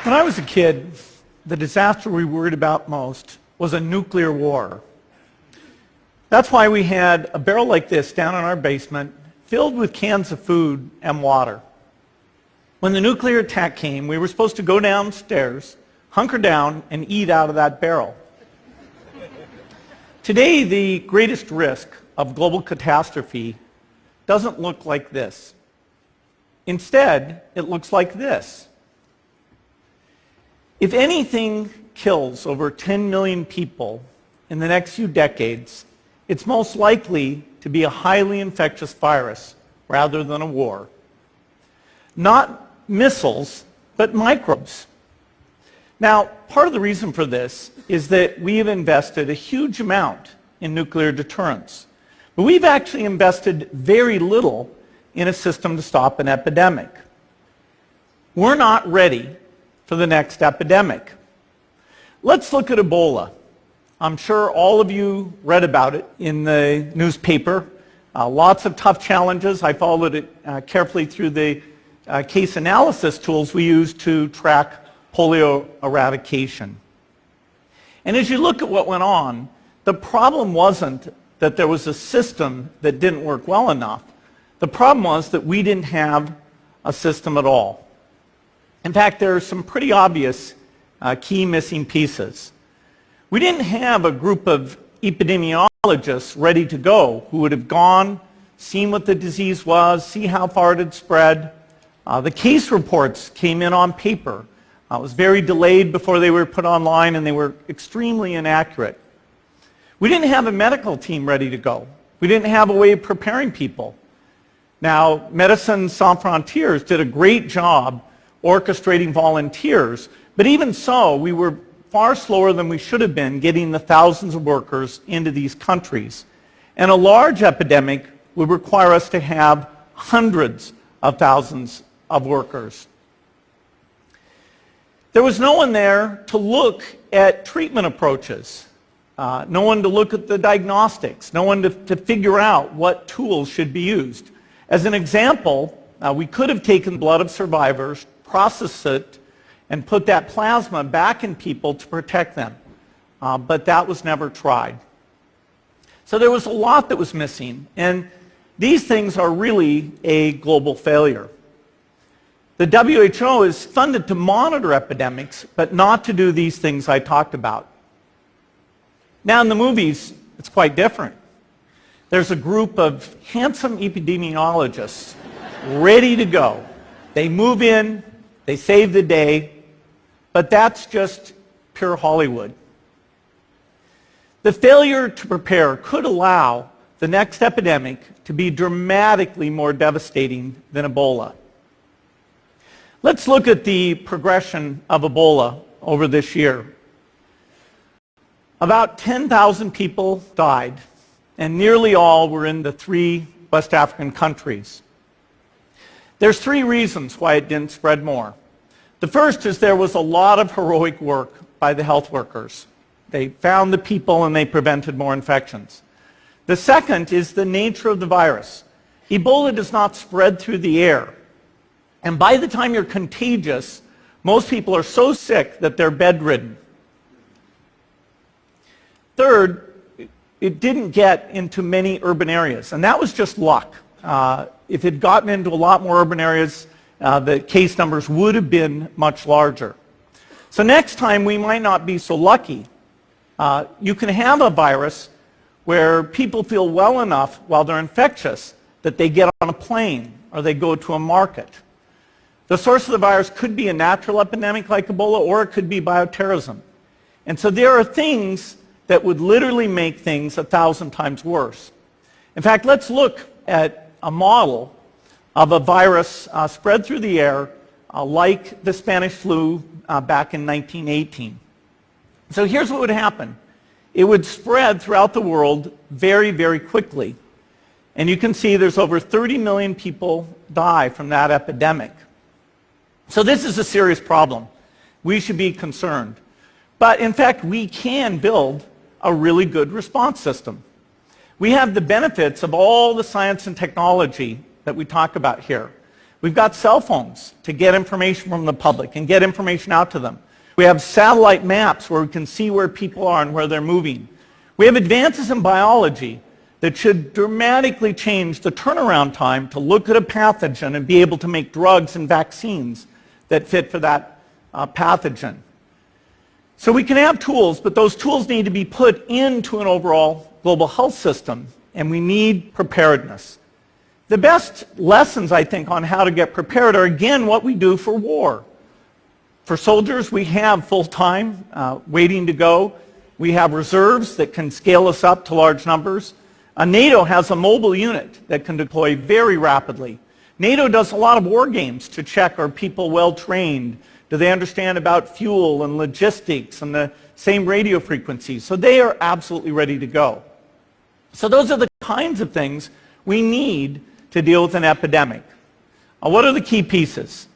When I was a kid, the disaster we worried about most was a nuclear war. That's why we had a barrel like this down in our basement filled with cans of food and water. When the nuclear attack came, we were supposed to go downstairs, hunker down, and eat out of that barrel. Today, the greatest risk of global catastrophe doesn't look like this. Instead, it looks like this. If anything kills over 10 million people in the next few decades, it's most likely to be a highly infectious virus rather than a war. Not missiles, but microbes. Now, part of the reason for this is that we have invested a huge amount in nuclear deterrence. But we've actually invested very little in a system to stop an epidemic. We're not ready for the next epidemic. Let's look at Ebola. I'm sure all of you read about it in the newspaper. Lots of tough challenges. I followed it carefully through the case analysis tools we use to track polio eradication. And as you look at what went on, the problem wasn't that there was a system that didn't work well enough. The problem was that we didn't have a system at all. In fact, there are some pretty obvious key missing pieces. We didn't have a group of epidemiologists ready to go who would have gone, seen what the disease was, see how far it had spread. The case reports came in on paper. It was very delayed before they were put online, and they were extremely inaccurate. We didn't have a medical team ready to go. We didn't have a way of preparing people. Now, Médecins Sans Frontières did a great job orchestrating volunteers, but even so, we were far slower than we should have been getting the thousands of workers into these countries. And a large epidemic would require us to have hundreds of thousands of workers. There was no one there to look at treatment approaches, no one to look at the diagnostics, no one to figure out what tools should be used. As an example, we could have taken blood of survivors, processed it, and put that plasma back in people to protect them. But that was never tried. So there was a lot that was missing, and these things are really a global failure. The WHO is funded to monitor epidemics, but not to do these things I talked about. Now in the movies, it's quite different. There's a group of handsome epidemiologists ready to go. They move in, they save the day, but that's just pure Hollywood. The failure to prepare could allow the next epidemic to be dramatically more devastating than Ebola. Let's look at the progression of Ebola over this year. About 10,000 people died, and nearly all were in the 3 West African countries. There's 3 reasons why it didn't spread more. The first is there was a lot of heroic work by the health workers. They found the people and they prevented more infections. The second is the nature of the virus. Ebola does not spread through the air. And by the time you're contagious, most people are so sick that they're bedridden. Third, it didn't get into many urban areas, and that was just luck. If it had gotten into a lot more urban areas, the case numbers would have been much larger. So next time we might not be so lucky. You can have a virus where people feel well enough while they're infectious that they get on a plane or they go to a market. The source of the virus could be a natural epidemic like Ebola, or it could be bioterrorism. And so there are things that would literally make things 1,000 times worse. In fact, let's look at a model of a virus spread through the air like the Spanish flu back in 1918. So here's what would happen. It would spread throughout the world very, very quickly. And you can see there's over 30 million people die from that epidemic. So this is a serious problem. We should be concerned. But in fact, we can build a really good response system. We have the benefits of all the science and technology that we talk about here. We've got cell phones to get information from the public and get information out to them. We have satellite maps where we can see where people are and where they're moving. We have advances in biology that should dramatically change the turnaround time to look at a pathogen and be able to make drugs and vaccines that fit for that pathogen. So we can have tools, but those tools need to be put into an overall global health system, and we need preparedness. The best lessons, I think, on how to get prepared are, again, what we do for war. For soldiers, we have full-time waiting to go. We have reserves that can scale us up to large numbers. NATO has a mobile unit that can deploy very rapidly. NATO does a lot of war games to check, are people well trained? Do they understand about fuel and logistics and the same radio frequencies? So they are absolutely ready to go. So those are the kinds of things we need to deal with an epidemic. What are the key pieces?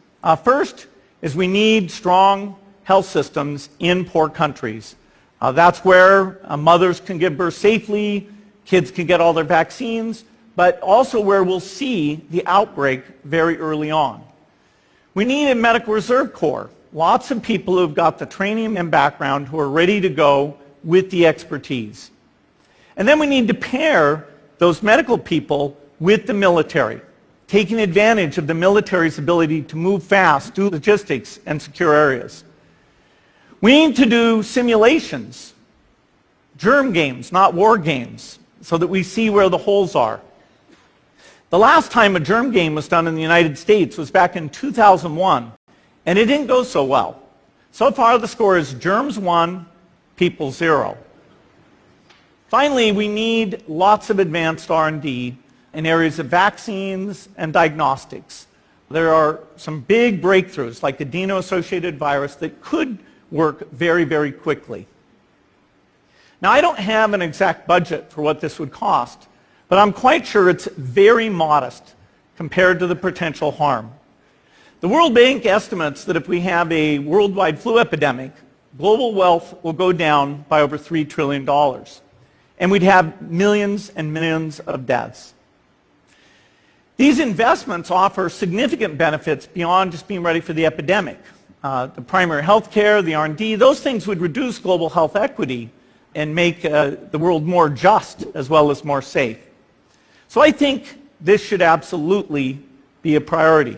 First is we need strong health systems in poor countries. That's where mothers can give birth safely, kids can get all their vaccines, but also where we'll see the outbreak very early on. We need a medical reserve corps, lots of people who've got the training and background who are ready to go with the expertise. And then we need to pair those medical people with the military, taking advantage of the military's ability to move fast, do logistics, and secure areas. We need to do simulations, germ games, not war games, so that we see where the holes are. The last time a germ game was done in the United States was back in 2001, and it didn't go so well. So far the score is germs 1, people 0. Finally, we need lots of advanced R&D in areas of vaccines and diagnostics. There are some big breakthroughs like adeno-associated virus that could work very, very quickly. Now, I don't have an exact budget for what this would cost, but I'm quite sure it's very modest compared to the potential harm. The World Bank estimates that if we have a worldwide flu epidemic, global wealth will go down by over $3 trillion, and we'd have millions and millions of deaths. These investments offer significant benefits beyond just being ready for the epidemic. The primary health care, the R&D, those things would reduce global health equity and make the world more just as well as more safe. So I think this should absolutely be a priority.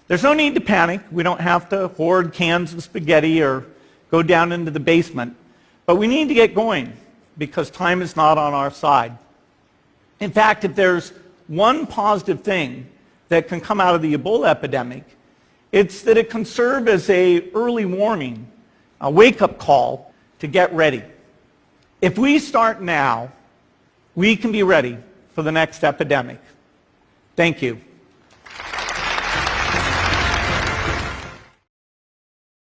There's no need to panic. We don't have to hoard cans of spaghetti or go down into the basement. But we need to get going because time is not on our side. In fact, if there's one positive thing that can come out of the Ebola epidemic, it's that it can serve as an early warning, a wake-up call to get ready. If we start now, we can be ready for the next epidemic. Thank you.